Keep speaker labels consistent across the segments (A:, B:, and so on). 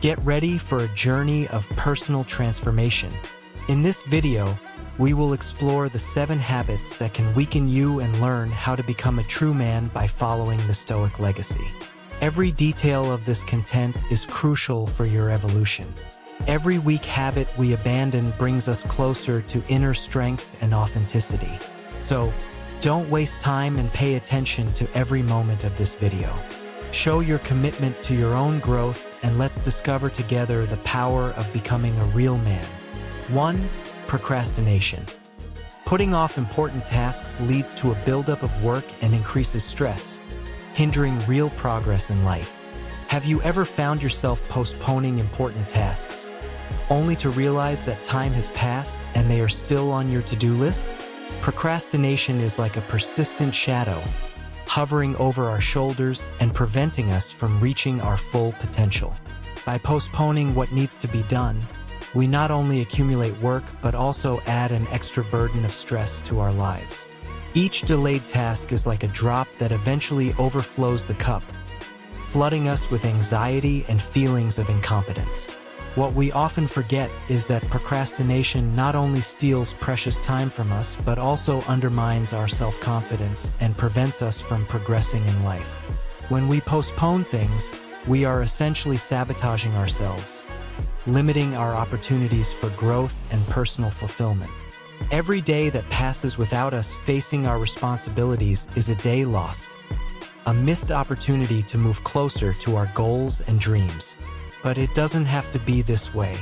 A: Get ready for a journey of personal transformation. In this video, we will explore the 7 habits that can weaken you and learn how to become a true man by following the Stoic legacy. Every detail of this content is crucial for your evolution. Every weak habit we abandon brings us closer to inner strength and authenticity. So, don't waste time and pay attention to every moment of this video. Show your commitment to your own growth and let's discover together the power of becoming a real man. 1. Procrastination. Putting off important tasks leads to a buildup of work and increases stress, hindering real progress in life. Have you ever found yourself postponing important tasks, only to realize that time has passed and they are still on your to-do list? Procrastination is like a persistent shadow, hovering over our shoulders and preventing us from reaching our full potential. By postponing what needs to be done, we not only accumulate work but also add an extra burden of stress to our lives. Each delayed task is like a drop that eventually overflows the cup, flooding us with anxiety and feelings of incompetence. What we often forget is that procrastination not only steals precious time from us, but also undermines our self-confidence and prevents us from progressing in life. When we postpone things, we are essentially sabotaging ourselves, limiting our opportunities for growth and personal fulfillment. Every day that passes without us facing our responsibilities is a day lost, a missed opportunity to move closer to our goals and dreams. But it doesn't have to be this way.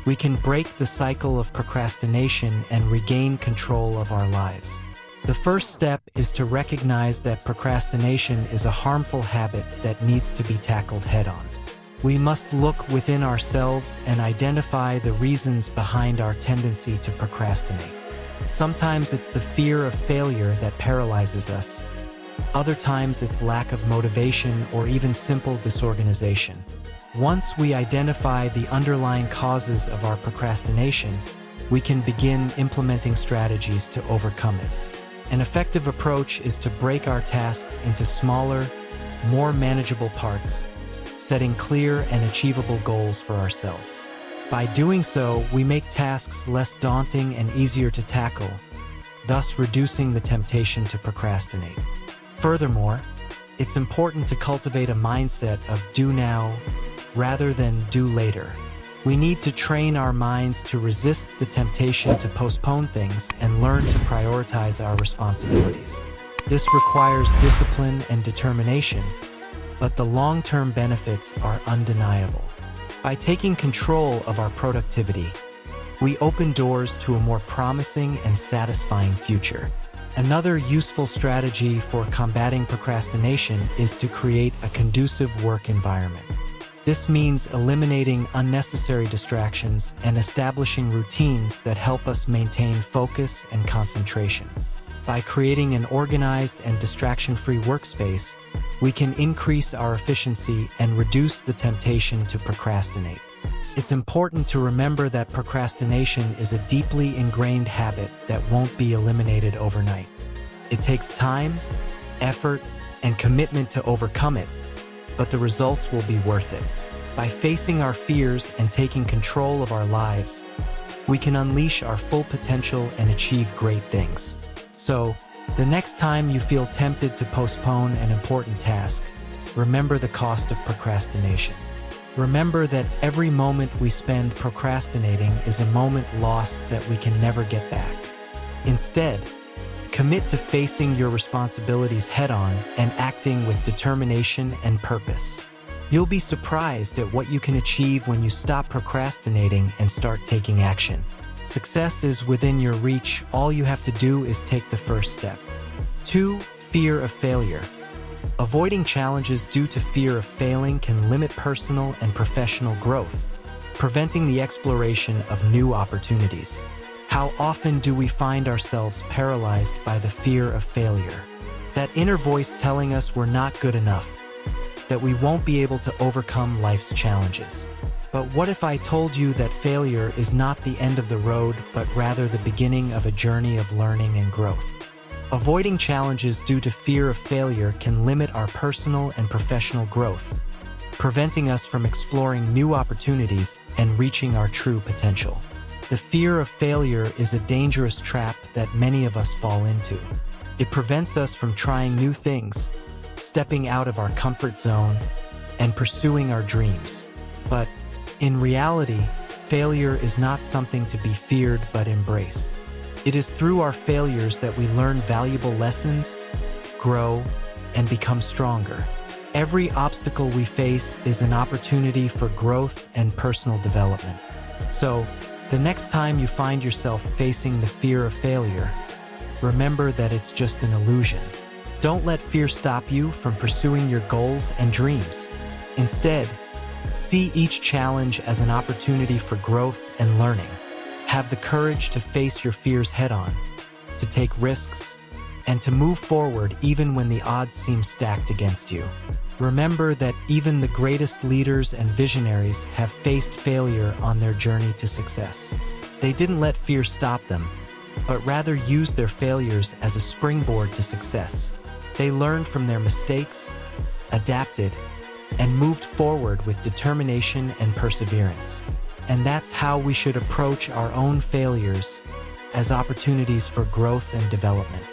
A: We can break the cycle of procrastination and regain control of our lives. The first step is to recognize that procrastination is a harmful habit that needs to be tackled head-on. We must look within ourselves and identify the reasons behind our tendency to procrastinate. Sometimes it's the fear of failure that paralyzes us. Other times it's lack of motivation or even simple disorganization. Once we identify the underlying causes of our procrastination, we can begin implementing strategies to overcome it. An effective approach is to break our tasks into smaller, more manageable parts, setting clear and achievable goals for ourselves. By doing so, we make tasks less daunting and easier to tackle, thus reducing the temptation to procrastinate. Furthermore, it's important to cultivate a mindset of do now rather than do later. We need to train our minds to resist the temptation to postpone things and learn to prioritize our responsibilities. This requires discipline and determination, but the long-term benefits are undeniable. By taking control of our productivity, we open doors to a more promising and satisfying future. Another useful strategy for combating procrastination is to create a conducive work environment. This means eliminating unnecessary distractions and establishing routines that help us maintain focus and concentration. By creating an organized and distraction-free workspace, we can increase our efficiency and reduce the temptation to procrastinate. It's important to remember that procrastination is a deeply ingrained habit that won't be eliminated overnight. It takes time, effort, and commitment to overcome it, but the results will be worth it. By facing our fears and taking control of our lives, we can unleash our full potential and achieve great things. So, the next time you feel tempted to postpone an important task, remember the cost of procrastination. Remember that every moment we spend procrastinating is a moment lost that we can never get back. Instead, commit to facing your responsibilities head-on and acting with determination and purpose. You'll be surprised at what you can achieve when you stop procrastinating and start taking action. Success is within your reach. All you have to do is take the first step. 2. Fear of failure. Avoiding challenges due to fear of failing can limit personal and professional growth, preventing the exploration of new opportunities. How often do we find ourselves paralyzed by the fear of failure? That inner voice telling us we're not good enough, that we won't be able to overcome life's challenges. But what if I told you that failure is not the end of the road, but rather the beginning of a journey of learning and growth? Avoiding challenges due to fear of failure can limit our personal and professional growth, preventing us from exploring new opportunities and reaching our true potential. The fear of failure is a dangerous trap that many of us fall into. It prevents us from trying new things, stepping out of our comfort zone, and pursuing our dreams. But in reality, failure is not something to be feared but embraced. It is through our failures that we learn valuable lessons, grow, and become stronger. Every obstacle we face is an opportunity for growth and personal development. So, the next time you find yourself facing the fear of failure, remember that it's just an illusion. Don't let fear stop you from pursuing your goals and dreams. Instead, see each challenge as an opportunity for growth and learning. Have the courage to face your fears head-on, to take risks, and to move forward even when the odds seem stacked against you. Remember that even the greatest leaders and visionaries have faced failure on their journey to success. They didn't let fear stop them, but rather used their failures as a springboard to success. They learned from their mistakes, adapted, and moved forward with determination and perseverance. And that's how we should approach our own failures, as opportunities for growth and development.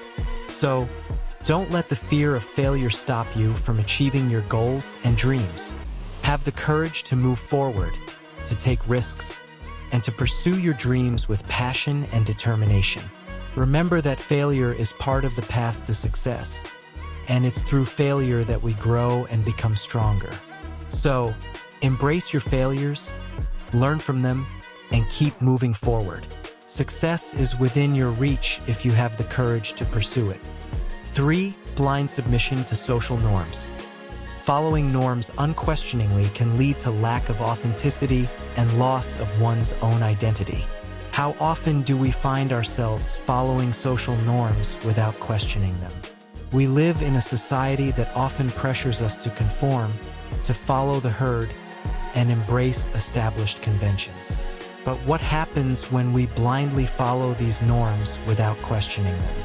A: So, don't let the fear of failure stop you from achieving your goals and dreams. Have the courage to move forward, to take risks, and to pursue your dreams with passion and determination. Remember that failure is part of the path to success, and it's through failure that we grow and become stronger. So, embrace your failures, learn from them, and keep moving forward. Success is within your reach if you have the courage to pursue it. 3. Blind submission to social norms. Following norms unquestioningly can lead to lack of authenticity and loss of one's own identity. How often do we find ourselves following social norms without questioning them? We live in a society that often pressures us to conform, to follow the herd, and embrace established conventions. But what happens when we blindly follow these norms without questioning them?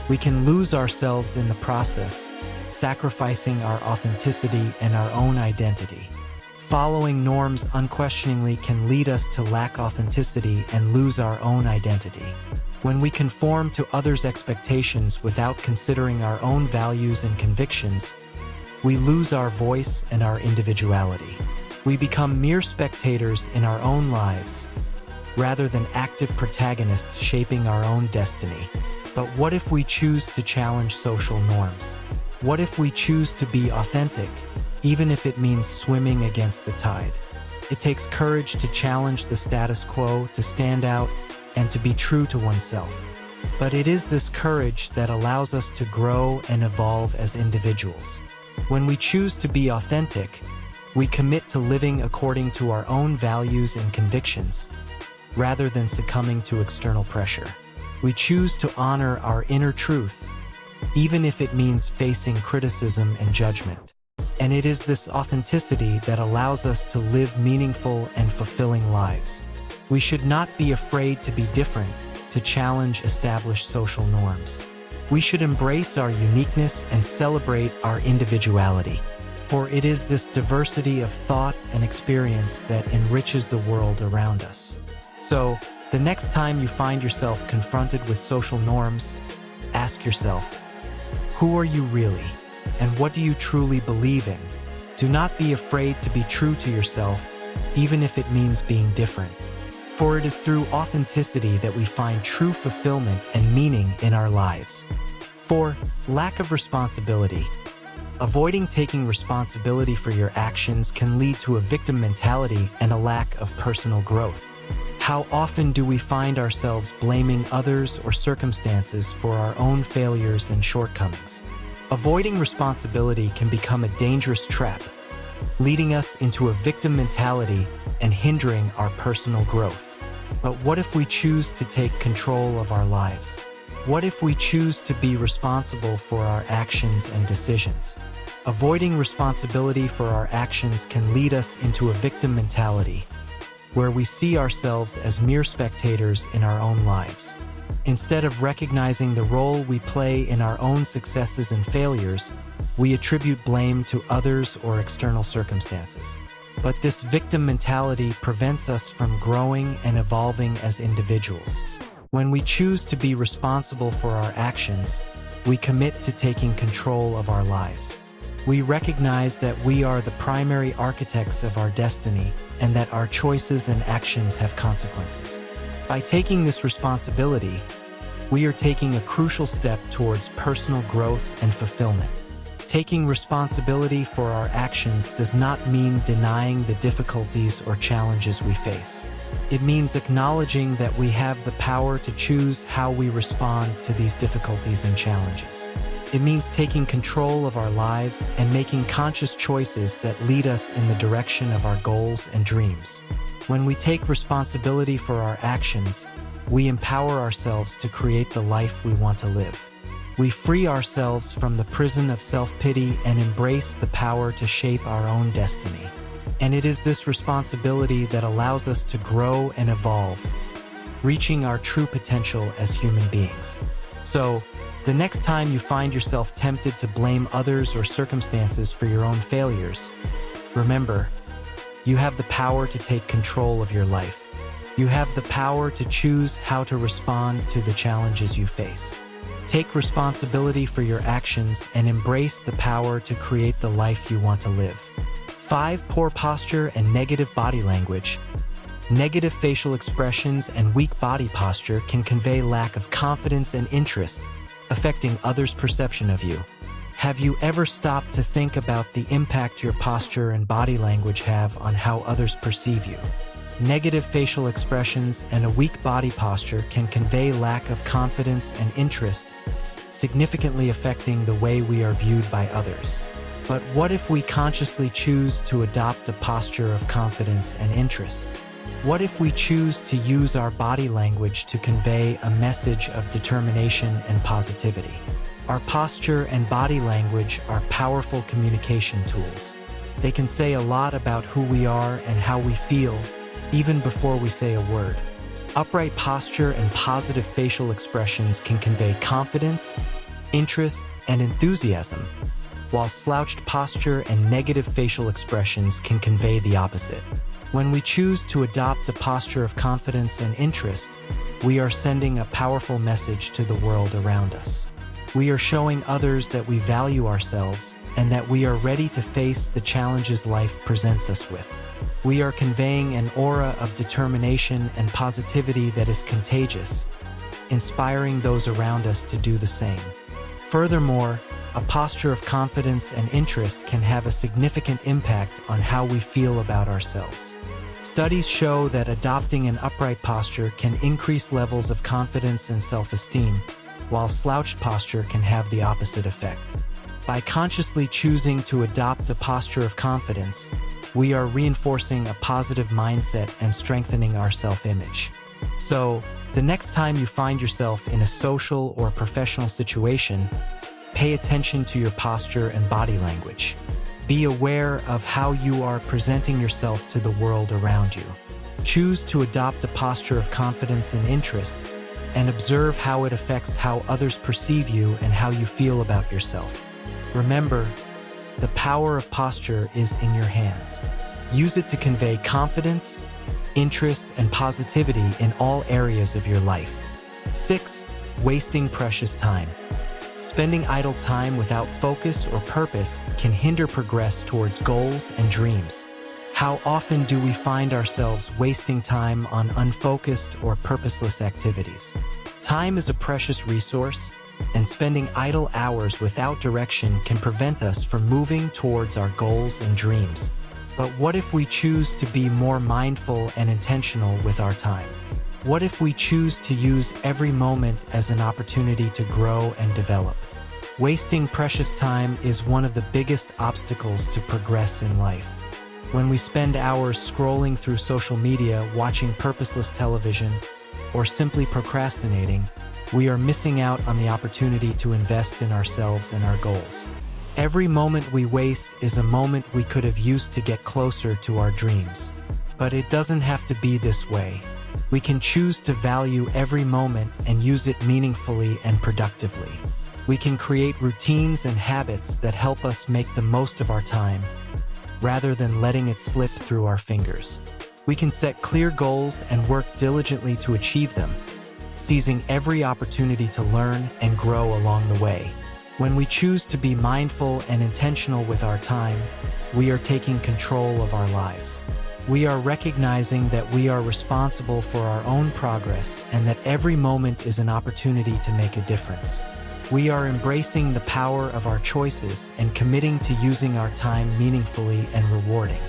A: We can lose ourselves in the process, sacrificing our authenticity and our own identity. Following norms unquestioningly can lead us to lack authenticity and lose our own identity. When we conform to others' expectations without considering our own values and convictions, we lose our voice and our individuality. We become mere spectators in our own lives, rather than active protagonists shaping our own destiny. But what if we choose to challenge social norms? What if we choose to be authentic, even if it means swimming against the tide? It takes courage to challenge the status quo, to stand out, and to be true to oneself. But it is this courage that allows us to grow and evolve as individuals. When we choose to be authentic, we commit to living according to our own values and convictions, rather than succumbing to external pressure. We choose to honor our inner truth, even if it means facing criticism and judgment. And it is this authenticity that allows us to live meaningful and fulfilling lives. We should not be afraid to be different, to challenge established social norms. We should embrace our uniqueness and celebrate our individuality. For it is this diversity of thought and experience that enriches the world around us. So, the next time you find yourself confronted with social norms, ask yourself, who are you really, and what do you truly believe in? Do not be afraid to be true to yourself, even if it means being different. For it is through authenticity that we find true fulfillment and meaning in our lives. 4. Lack of responsibility. Avoiding taking responsibility for your actions can lead to a victim mentality and a lack of personal growth. How often do we find ourselves blaming others or circumstances for our own failures and shortcomings? Avoiding responsibility can become a dangerous trap, leading us into a victim mentality and hindering our personal growth. But what if we choose to take control of our lives? What if we choose to be responsible for our actions and decisions? Avoiding responsibility for our actions can lead us into a victim mentality, where we see ourselves as mere spectators in our own lives. Instead of recognizing the role we play in our own successes and failures, we attribute blame to others or external circumstances. But this victim mentality prevents us from growing and evolving as individuals. When we choose to be responsible for our actions, we commit to taking control of our lives. We recognize that we are the primary architects of our destiny and that our choices and actions have consequences. By taking this responsibility, we are taking a crucial step towards personal growth and fulfillment. Taking responsibility for our actions does not mean denying the difficulties or challenges we face. It means acknowledging that we have the power to choose how we respond to these difficulties and challenges. It means taking control of our lives and making conscious choices that lead us in the direction of our goals and dreams. When we take responsibility for our actions, we empower ourselves to create the life we want to live. We free ourselves from the prison of self-pity and embrace the power to shape our own destiny. And it is this responsibility that allows us to grow and evolve, reaching our true potential as human beings. So, the next time you find yourself tempted to blame others or circumstances for your own failures, remember, you have the power to take control of your life. You have the power to choose how to respond to the challenges you face. Take responsibility for your actions and embrace the power to create the life you want to live. 5. Poor posture and negative body language. Negative facial expressions and weak body posture can convey lack of confidence and interest, affecting others' perception of you. Have you ever stopped to think about the impact your posture and body language have on how others perceive you? Negative facial expressions and a weak body posture can convey lack of confidence and interest, significantly affecting the way we are viewed by others. But what if we consciously choose to adopt a posture of confidence and interest? What if we choose to use our body language to convey a message of determination and positivity? Our posture and body language are powerful communication tools. They can say a lot about who we are and how we feel, even before we say a word. Upright posture and positive facial expressions can convey confidence, interest, and enthusiasm, while slouched posture and negative facial expressions can convey the opposite. When we choose to adopt a posture of confidence and interest, we are sending a powerful message to the world around us. We are showing others that we value ourselves and that we are ready to face the challenges life presents us with. We are conveying an aura of determination and positivity that is contagious, inspiring those around us to do the same. Furthermore, a posture of confidence and interest can have a significant impact on how we feel about ourselves. Studies show that adopting an upright posture can increase levels of confidence and self-esteem, while slouched posture can have the opposite effect. By consciously choosing to adopt a posture of confidence, we are reinforcing a positive mindset and strengthening our self-image. So, the next time you find yourself in a social or professional situation, pay attention to your posture and body language. Be aware of how you are presenting yourself to the world around you. Choose to adopt a posture of confidence and interest, and observe how it affects how others perceive you and how you feel about yourself. Remember, the power of posture is in your hands. Use it to convey confidence, interest, and positivity in all areas of your life. 6. Wasting precious time. Spending idle time without focus or purpose can hinder progress towards goals and dreams. How often do we find ourselves wasting time on unfocused or purposeless activities? Time is a precious resource, and spending idle hours without direction can prevent us from moving towards our goals and dreams. But what if we choose to be more mindful and intentional with our time? What if we choose to use every moment as an opportunity to grow and develop? Wasting precious time is one of the biggest obstacles to progress in life. When we spend hours scrolling through social media, watching purposeless television, or simply procrastinating, we are missing out on the opportunity to invest in ourselves and our goals. Every moment we waste is a moment we could have used to get closer to our dreams. But it doesn't have to be this way. We can choose to value every moment and use it meaningfully and productively. We can create routines and habits that help us make the most of our time, rather than letting it slip through our fingers. We can set clear goals and work diligently to achieve them, seizing every opportunity to learn and grow along the way. When we choose to be mindful and intentional with our time, we are taking control of our lives. We are recognizing that we are responsible for our own progress and that every moment is an opportunity to make a difference. We are embracing the power of our choices and committing to using our time meaningfully and rewarding.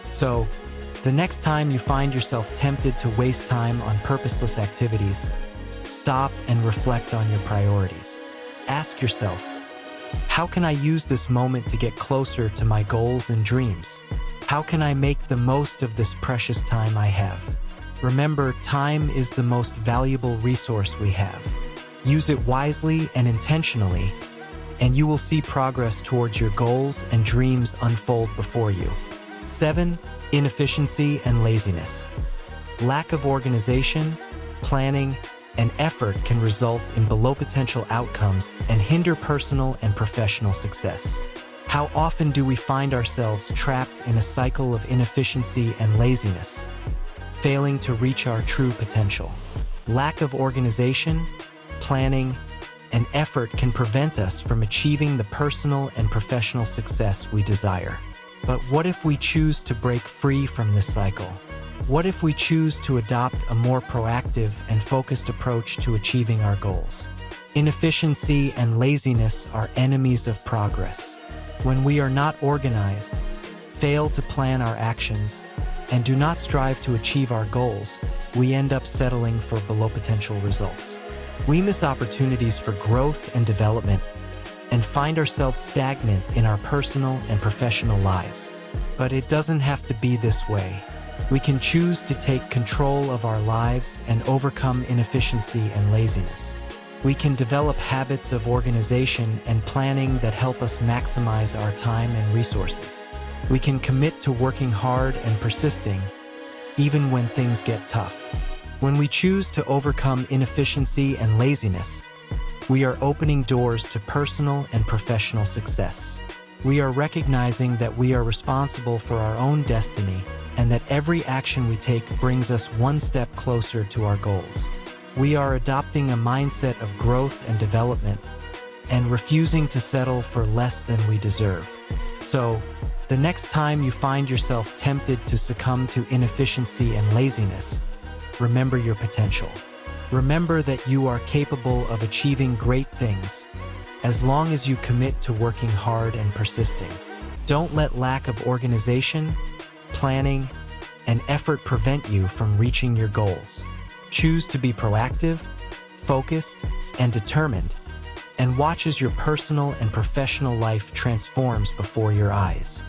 A: So, the next time you find yourself tempted to waste time on purposeless activities, stop and reflect on your priorities. Ask yourself, how can I use this moment to get closer to my goals and dreams? How can I make the most of this precious time I have? Remember, time is the most valuable resource we have. Use it wisely and intentionally, and you will see progress towards your goals and dreams unfold before you. 7. Inefficiency and laziness. Lack of organization, planning, and effort can result in below-potential outcomes and hinder personal and professional success. How often do we find ourselves trapped in a cycle of inefficiency and laziness, failing to reach our true potential? Lack of organization, planning, and effort can prevent us from achieving the personal and professional success we desire. But what if we choose to break free from this cycle? What if we choose to adopt a more proactive and focused approach to achieving our goals? Inefficiency and laziness are enemies of progress. When we are not organized, fail to plan our actions, and do not strive to achieve our goals, we end up settling for below-potential results. We miss opportunities for growth and development and find ourselves stagnant in our personal and professional lives. But it doesn't have to be this way. We can choose to take control of our lives and overcome inefficiency and laziness. We can develop habits of organization and planning that help us maximize our time and resources. We can commit to working hard and persisting, even when things get tough. When we choose to overcome inefficiency and laziness, we are opening doors to personal and professional success. We are recognizing that we are responsible for our own destiny and that every action we take brings us one step closer to our goals. We are adopting a mindset of growth and development and refusing to settle for less than we deserve. So, the next time you find yourself tempted to succumb to inefficiency and laziness, remember your potential. Remember that you are capable of achieving great things as long as you commit to working hard and persisting. Don't let lack of organization, planning, and effort prevent you from reaching your goals. Choose to be proactive, focused, and determined, and watch as your personal and professional life transforms before your eyes.